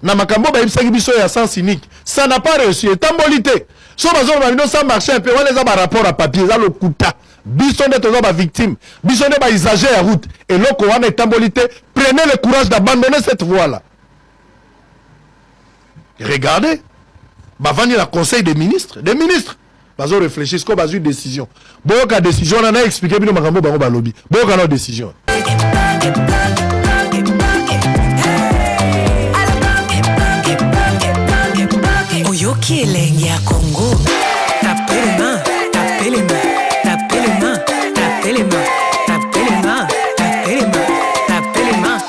na makambo ba ibisaki biso ya sens unique. Ça n'a pas réussi. Tambolité. So bazo ba ça marche un peu. On les a ba rapport à papier, ça le kuta. Biso ne tozo ba victime. Biso ne ba usager à route. Et loko wana tambolité, prenez le courage d'abandonner cette voie-là. Regardez. Bavani la conseil des ministres. Des ministres. Bazo réfléchir ce qu'on va une décision. Boka décision on a expliqué bino makambo bango ba lobby. Boka no décision. Oyoki elengi ya Congo. Tapez les mains, tapez les mains, tapez les mains, tapez les mains, tapez les mains, tapez les mains, tapez les mains.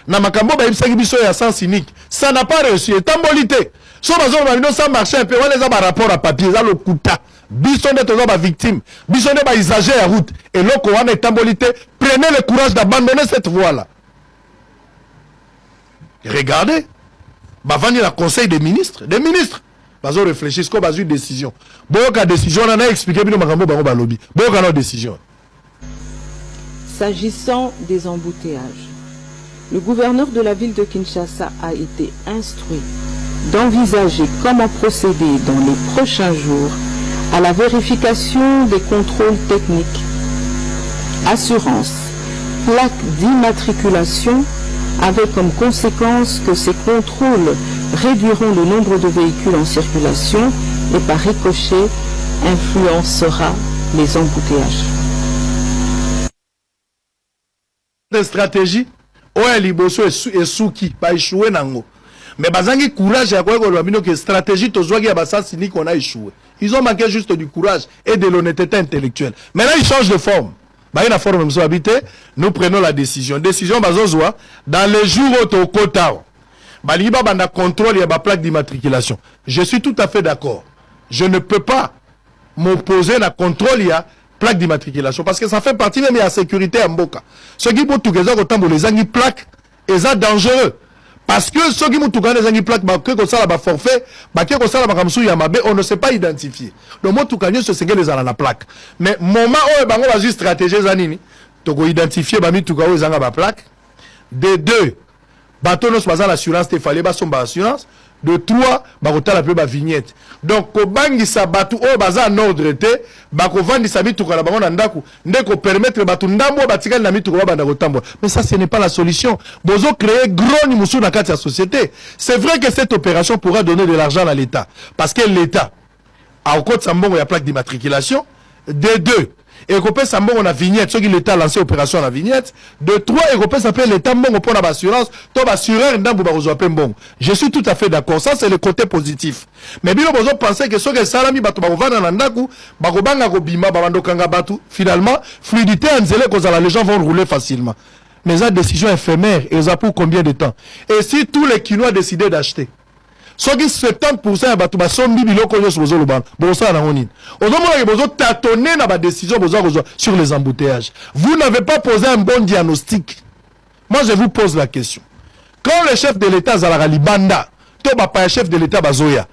Na makambo ba ibisaki biso ya sens unique. Ça n'a pas réussi. Tambolité. So bazo ba ça marche un peu. On les a ba rapport à papier, ça le kuta. Biso ne tozo ba victime. Biso ne ba usager à route. Et loko wana tambolité, prenez le courage d'abandonner cette voie-là. Regardez. Bavani la conseil des ministres. Des ministres. Bazo réfléchir ce qu'on va une décision. Boka décision on a expliqué bino makambo bango ba lobby. Boka no décision. S'agissant des embouteillages, le gouverneur de la ville de Kinshasa a été instruit d'envisager comment procéder dans les prochains jours à la vérification des contrôles techniques, assurance, plaques d'immatriculation, avec comme conséquence que ces contrôles réduiront le nombre de véhicules en circulation et par ricochet influencera les embouteillages. Des stratégies oya liboso esuki pa échouer nango mais bazangi courage ya kweko lwabino que stratégie tozwaki ya basasi ni qu'on a échoué. Ils ont manqué juste du courage et de l'honnêteté intellectuelle. Maintenant ils changent de forme. Ba ina forme mso habité, nous prenons la décision bazozwa dans les jours au kota. Ba liba banda contrôle ya ba plaque d'immatriculation. Je suis tout à fait d'accord. Je ne peux pas m'opposer à contrôle ya plaque d'immatriculation parce que ça fait partie même de la sécurité à Mboka. Ce qui peut tout les angi plaque est dangereux parce que ceux qui ont les angi plaque que ça la forfait que ça la makamsu yamabe on ne sait pas identifier. Donc moi tout gagner ce c'est les à la plaque. Mais moment où bango va juste stratégie zanini to go identifier bami tout les anga ba plaque. De deux bateau nos pas l'assurance te fallait ba son assurance. De 3, bakota la peu ba vignette. Donc ko bangi sa batu o baza en ordre te, bako vandi sa bitu kala bango na ndaku, ndeko permettre batu ndambo batikali na mitu ko banda kotambo. Mais ça ce n'est pas la solution. Bozo créer gros ni musu na kati ya société. C'est vrai que cette opération pourra donner de l'argent à l'État parce que l'État a au côté sambongo ya plaque d'immatriculation. De 2, et qu'on sambongo on a vignette, ceux qui l'État a lancé opération à la vignette. De 3, et qu'on s'appelle l'État mbongo pour la assurance, to assureur ndambo ba rezo mbongo. Je suis tout à fait d'accord, ça c'est le côté positif. Mais bilo bozo penser que ceux qui salami batu ba vana na ndaku, ba ko banga ko bima ba bando kanga batu, finalement fluidité en zélé kozala les gens vont rouler facilement. Mais ça décision éphémère et ça pour combien de temps? Et si tous les Kinois décidaient d'acheter ceux qui 70% ya batu basombi biloko nyonso bozo lobana bozo na onine ozomona ke bozo tâtonner na ba décision bozo sur les embouteillages. Vous n'avez pas posé un bon diagnostic. Moi je vous pose la question, quand le chef de l'État zalaka libanda to ba pa chef de l'État bazoya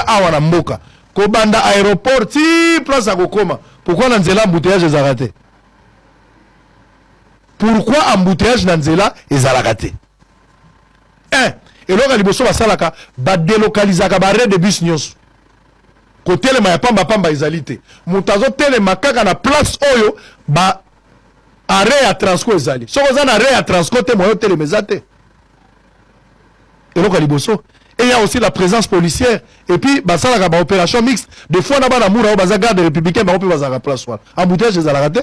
awa na mboka ko banda aéroport ti place à kokoma, pourquoi na nzela embouteillage ezalaka te? Pourquoi embouteillage na nzela ezalaka te? Et là, il y a des délocalisation de bus nyonso. Côté le maya pamba izalité. Mutazo tele makaka na place oyo ba arrêt à transport ezali. So vous en arrêt à transport te moyo tele mezate. Et là et il y a aussi la présence policière et puis ba sala ba opération mixte. Des fois na ba na mura ba za garde républicain ba pe ba za place wala. Embouteillage ezala raté.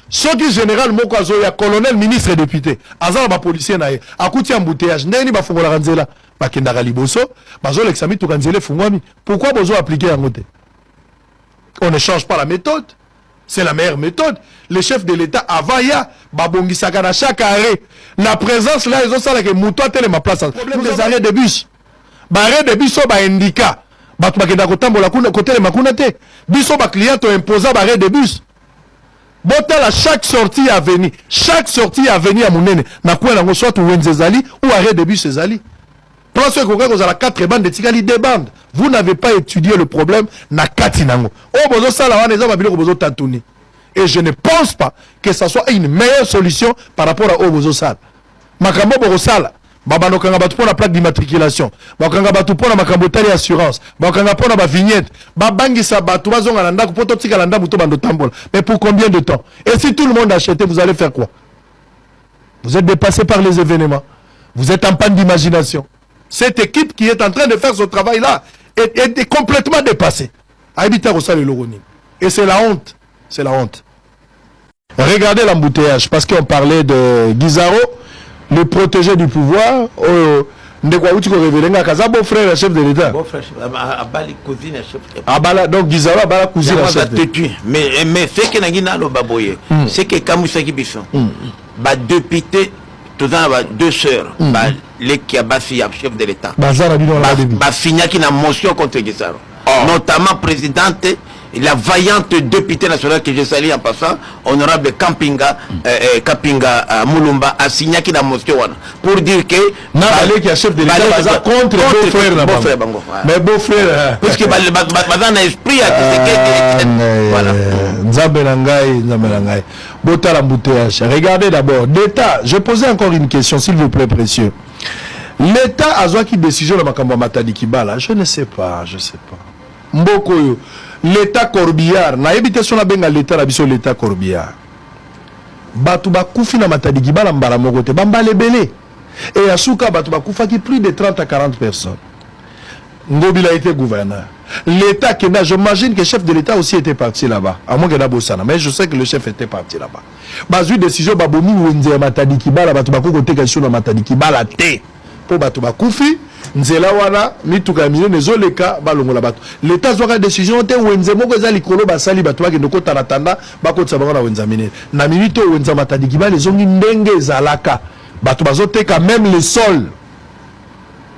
Ce qui général moko azoya colonel ministre et député azala ba policier na ye akuti embouteillage ndeni ba fongola kanzela ba kendaka liboso bazo l'exami to kanzela fungwami. Pourquoi bozo appliquer en côté? On ne change pas la méthode. C'est la meilleure méthode. Les chefs de l'État avaya babongisaka na chaque arrêt. La présence là ils ont ça là que muto tele ma place. Problème des arrêts de bus. Ba arrêt de bus so ba indica. Ba to bakenda kotambola kuna côté le makuna te. Biso ba client to imposa ba arrêt de bus. botala chaque sortie à venir à monene na quoi na soit Wenzezali ou arrêt de bus ezali place que vous avez 4 bandes de tikali 2 bandes vous n'avez pas étudié le problème na kati nango o bozo sala wana eza babilo bozo tatuni et je ne pense pas que ça soit une meilleure solution par rapport à o bozo sala makambo bozo sala babano kanga batu pona plaque d'immatriculation bakanga batu pona makambo tali assurance bakanga pona ba vignette babangisa batu bazonga na ndako poto tika landa muto bando tambola mais pour combien de temps et si tout le monde achète vous allez faire quoi vous êtes dépassé par les événements vous êtes en panne d'imagination cette équipe qui est en train de faire ce travail là est complètement dépassée habiter au salle loroni et c'est la honte regardez l'embouteillage parce qu'on parlait de Guizaro le protégé du pouvoir, beau-frère chef de l'État. Donc Guizaro a cousine chef de l'État. Mais ce que nous c'est que Kamoussaki Bisson, député, deux sœurs, les qui a chef de l'État, qui a motion contre Guizaro, notamment présidente. La vaillante députée nationale que je salue en passant, honorable Kapinga Mulumba, a signé qui la motion pour dire que Nabalé qui a chef de l'État contre beau-frère Bango. Mais beau-frère parce que bazana esprit voilà. Nzambelangai botala mbouteage. Regardez d'abord l'État, je posais encore une question s'il vous plaît précieux. L'État a qui décision de makambo matadi kibala, je ne sais pas. Mbokoyo l'État Corbillard na ebité son benga l'État la biso l'État Corbillard batu bakufi na matadi kibala mbala moko te bambala ebele et asuka batu bakufa qui plus de 30 à 40 personnes. Ngobila était gouverneur. L'État Kenya, j'imagine que le chef de l'État aussi était parti là-bas. À moins que d'abord mais je sais que le chef était parti là-bas. Bazu décision babomi wenze matadi kibala batu bakoko te ka na matadi kibala te po batu bakufi nzela wana mituka mine nezoleka balongola bato l'État zwaka décision te wenze moko za likolo basali bato bake ndoko tanatanda bakotsa bango na wenza mine na minute wenza matadi kibala ezongi ndenge ezalaka bato bazoteka même le sol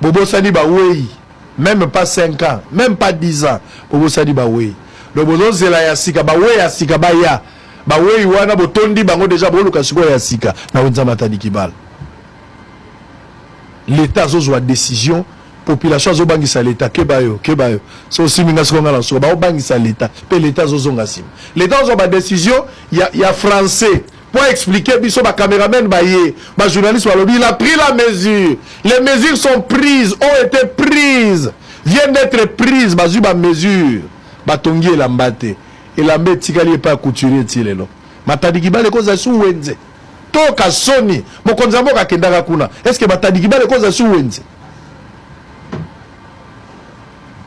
bobo sali ba wei même pas 5 ans même pas 10 ans bobo sali ba wei le bozo zela ya sika ba wei ya sika ba ya ba wei wana botondi bango déjà boluka siko ya sika na wenza matadi kibala. L'État a décision, population a bangisa l'État, kebayo. C'est aussi minga songa la soba, bangisa l'État, pe l'État zonga sim. L'État a décision, il y a français. Pour expliquer, biso ba caméraman baye, ba journaliste il a pris la mesure. Les mesures sont prises, ont été prises, viennent d'être prises, bazu ba mesure. Batongi elambate. Elambate tikali pas couturier tilelo. Matadi kibale koza su wenze. Toka soni mokonzambo kakendaka kuna est-ce que batadiki bale koza su wenze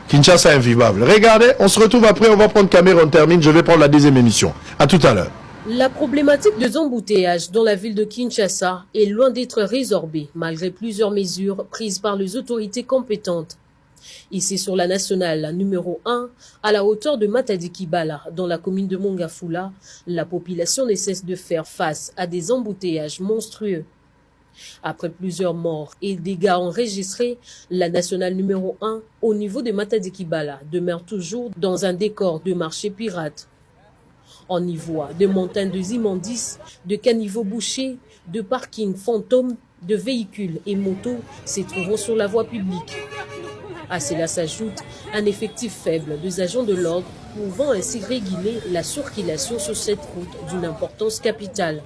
Kinshasa invivable. Regardez, on se retrouve après, on va prendre caméra, on termine, je vais prendre la deuxième émission. À tout à l'heure. La problématique des embouteillages dans la ville de Kinshasa est loin d'être résorbée malgré plusieurs mesures prises par les autorités compétentes. Ici sur la nationale numéro 1, à la hauteur de Matadi Kibala, dans la commune de Mongafula, la population ne cesse de faire face à des embouteillages monstrueux. Après plusieurs morts et dégâts enregistrés, la nationale numéro 1, au niveau de Matadi Kibala, demeure toujours dans un décor de marché pirate. On y voit des montagnes de immondices, de caniveaux bouchés, de parkings fantômes, de véhicules et motos se trouvant sur la voie publique. À cela s'ajoute un effectif faible des agents de l'ordre pouvant ainsi réguler la circulation sur cette route d'une importance capitale.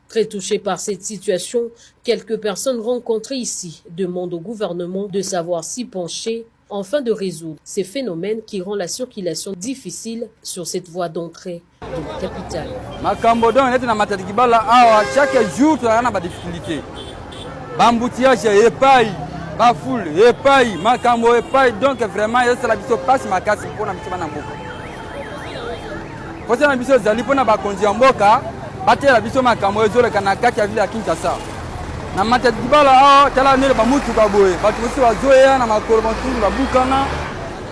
Très touchés par cette situation, quelques personnes rencontrées ici demandent au gouvernement de savoir s'y pencher afin de résoudre ces phénomènes qui rendent la circulation difficile sur cette voie d'entrée de la capitale. Chaque jour, tu as des difficultés. Bamboutiage epai, bafoule epai, makambo epai, donc vraiment c'est la biso passe ma casse pour na biso bana mboka. Parce que na biso zali pona ba konzi mboka, baté la biso makambo ezole kana kati ya ville ya Kinshasa. Na Matadi Kibala tala nele ba mutu ba boye, ba tusi bazoya na makolo bantu ba bukana.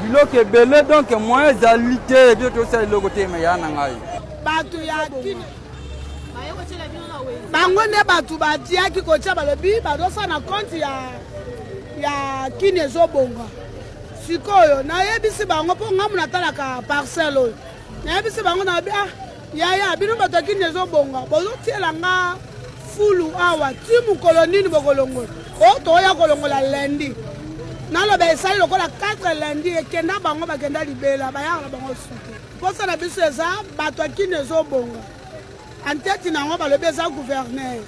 Biloko ebele donc moyen zalité bio to ça logo te me yana ngai. Batu ya kini bango ne batu batiaki kotia balobi badosa na compte ya kini ezobonga sikoyo nayebisi bango mpo ngamu natalaka parcelle oyo nayebisi bango na ah yaya bino bato ya kini ezobonga bozotiela nga fulu awa ti mokolo nini bokolongola o toya kolongola lendi naloba esali lokola 4 lendi ekenda bango bakenda libela bayaka bango suki mposa na biso eza bato ya kini ezobonga anteti nango balobi eza guverner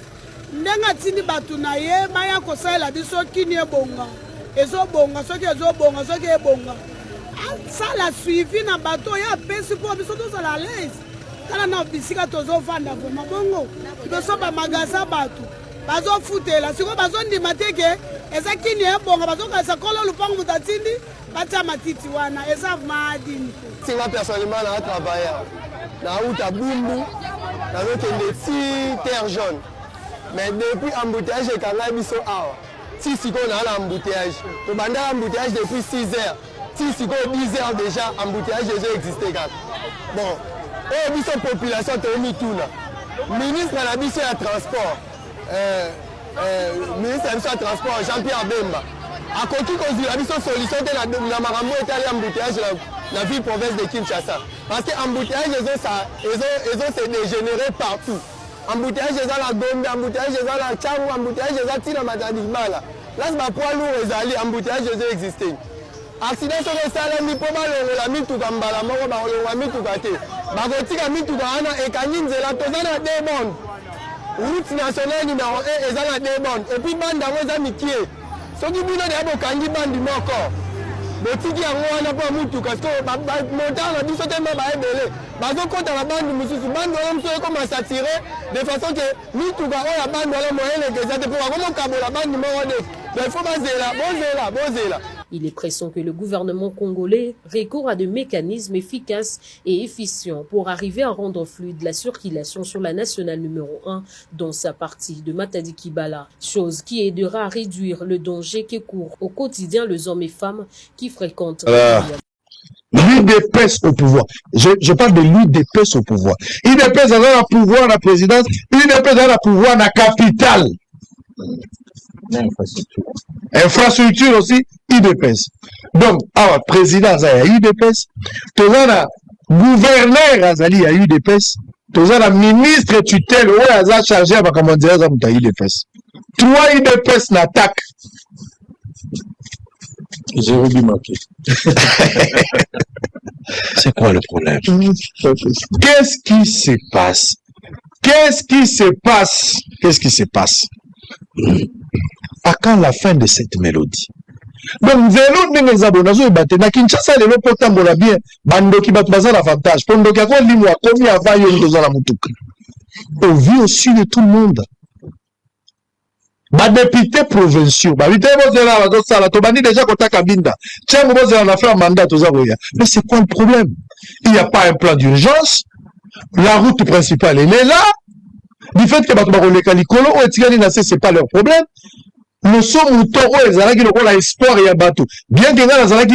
ndenge atindi bato na ye baya kosalela biso kini ebonga ezobonga soki ezobonga soki ebonga asala suivi na bato oyo apesi mpo biso tozala à l'aise tala na bisika tozovanda vraimen bongo biso bamagasin bato bazofutela sikoyo bazondima te ke eza kini ebonga bazokalisa kolo lupango moto atindi batia matiti wana eza madini singa personnellement na travaille na uta bumbu nazokende ti terre jaune mais depuis embouteillage ekanga biso awa si sikoyo na ala embouteillage tobanda embouteillage depuis 6 heures si sikoyo 10 heures déjà embouteillage ezo existe kaka bon oyo biso population toyomituna ministre na biso ya transport ministre na biso ya transport Jean-Pierre Bemba akoki kozwila biso solution te na makambo etali embouteillage na ville province de Kinshasa parce que embouteillage ezo se dégénérer partout embouteillage eza na Gombe embouteillage eza na Tchangu embouteillage eza ntina matadi mala lasi bapoids lourd ezali embouteillage ezo existe accident soki esalemi mpo balongola mituka mbala moko bakolongola mituka te bakotika mituka wana ekangi nzela toza na debonde route nationale numéro 1 eza na debonde epuis bande yango eza mikie soki bino deya bokangi bandi moko botiki yango wana mpo mutuka sikoyo montare na biso te mba baebele bazokota na bandi mosusu bandi wana mosusu ekoma satire de façon ke mituka oyo ya bandi wana moyeneke eza te mpo bakomokabola bandi moko de il faut bozela. Il est pressant que le gouvernement congolais recourt à des mécanismes efficaces et efficients pour arriver à rendre fluide la circulation sur la nationale numéro 1 dans sa partie de Matadi-Kibala, chose qui aidera à réduire le danger que courent au quotidien les hommes et femmes qui fréquentent l'UDPS au pouvoir. Je parle de l'UDPS au pouvoir. l'UDPS a le pouvoir à la présidence, l'UDPS a le pouvoir à la capitale. Infrastructure aussi, IDPS. Donc, à présidence, il y a IDPS. Tout ça, gouverneur, il y a IDPS. Tout ça, ministre tutelle, ouais, il a chargé à commander à IDPS. Trois IDPS n'attaquent. J'ai oublié marqué. C'est quoi le problème? Qu'est-ce qui se passe? Qu'est-ce qui se passe? Qu'est-ce qui se passe? À quand la fin de cette mélodie? Donc, zéro n'est pas abonné à battre. Na Kinshasa, les locaux tambola bien. Bando qui bat pas l'avantage. Pondo qui a quoi limoi, combien avant yon dans la moutouk. Au vu aussi de tout le monde. Ba député provinciaux. Ba vite bozela la dosala. To bandi déjà kota kabinda. Tiens, bozela na faire mandat aux avoyas. Mais c'est quoi le problème? Il n'y a pas un plan d'urgence. La route principale, elle est là. Du fait que c'est pas leur problème. Nous sommes espoir et bateau. Bien que nous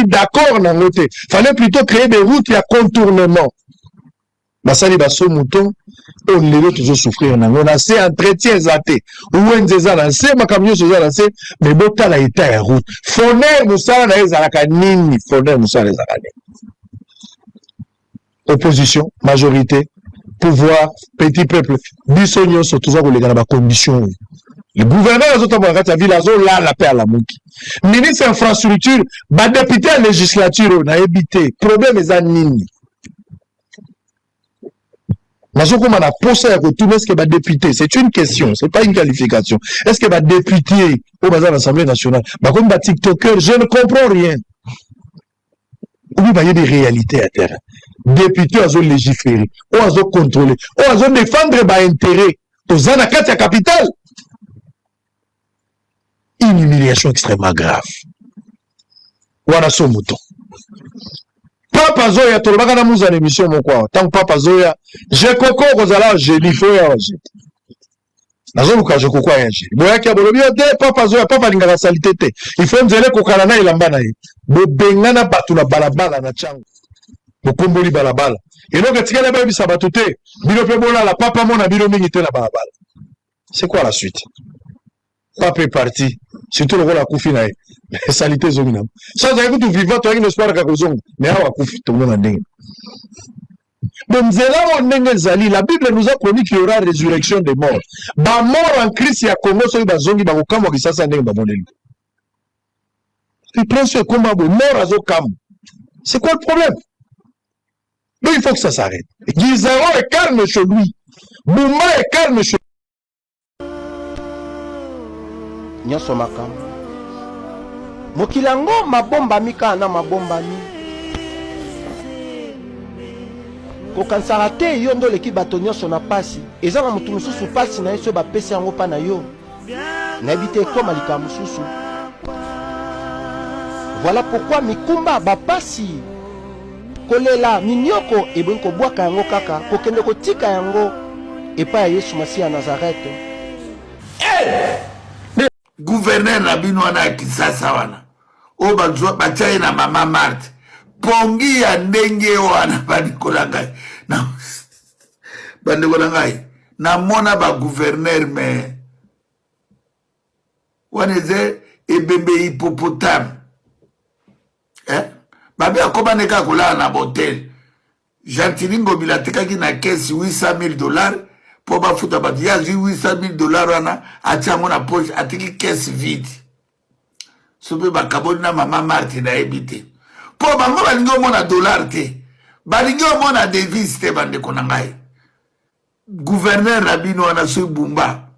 d'accord, fallait plutôt créer des routes et contournement. Basali baso mouton, on les toujours souffrir. On a assez entretien zaté. Ou on les a lancé, ma camion se lancé, mais bota la état en route. Foner moussa na ezalaka nini, foner moussa les akane. Opposition, majorité, pouvoir, petit peuple, bisogno sont toujours les gars dans conditions. Le gouverneur des autres la ville là la paix à la mouki. Ministre infrastructure, ba député à législature na habité. Problème est à nini. Est-ce que va député, c'est une question, c'est pas une qualification. Est-ce que va député au bazar de l'Assemblée nationale, comme va TikToker, je ne comprends rien. Oui, il y a des réalités à terre. Député à légiférer, ou à contrôler, ou à défendre les intérêts aux Anakatia capitale. Une humiliation extrêmement grave. Voilà son mouton. Papa Zoya, tu vas dans une émission, mon quoi. Tant que Papa Zoya, j'ai coco, Rosala, j'ai dit, faut y avoir. Je coco, j'ai dit. Papa Zoya, papa Lingara salité. Il faut me dire que Kokalana et Lambana. Bo bengana batula balabala na chango. Bo komboli balabala. Et donc, tu as la sabatute. Bilo pebola la papa mona bilo mingite la balabala. C'est quoi la suite? Pape est parti. Surtout le rôle à Koufi nae. Salité Zominam. Ça, c'est que tu vivant, tu as une espoir à Kozong. Mais à Koufi, tout le monde a dingue. Donc, la Bible nous a promis qu'il y aura résurrection des morts. Ba mort en Christ, il y a Congo, il y a Zongi, ba Okamo, qui ça, c'est un dingue, ba Monelu. Il prend ce combat, mort à Zokam. C'est quoi le problème? Donc, il faut que ça s'arrête. Gizaro est calme chez lui. Bouma est calme chez lui. Nyoso makambo mokilango mabomba mika na mabomba mi kokansaka te yo ndo leki bato nyonso na pasi eza na motu mosusu pasi na ye so bapesi yango mpa na yo nayebi te ekoma likambo mosusu. Voilà pourquoi mikumba bapasi kolela minyoko ebongi kobwaka yango kaka kokende kotika yango epai ya Yesu Masiya ya Nazareth. Gouverneur na bino wana Kisasa wana o batia ye na mama Marthe pongi ya ndenge wana bandeko na ngai na mona ba gouverneur me wana eze ebembe hippopotame babe akoma neka kolala na botel Gentili Ngobila tekaki na kesi $800,000 pour bafuta batu ya $800,000 wana atiango na poche atiki caisse vide sope bakaboni na mama Marthe na ebite po bango balingi omona dollar te balingi omona devise te bandeko na ngai gouverneur na bino wana so bumba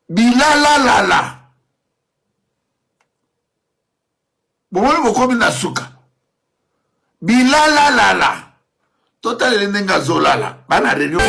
bilalalala bomoni bokomi na suka bilalalala totalele ndenge azolala bana réunion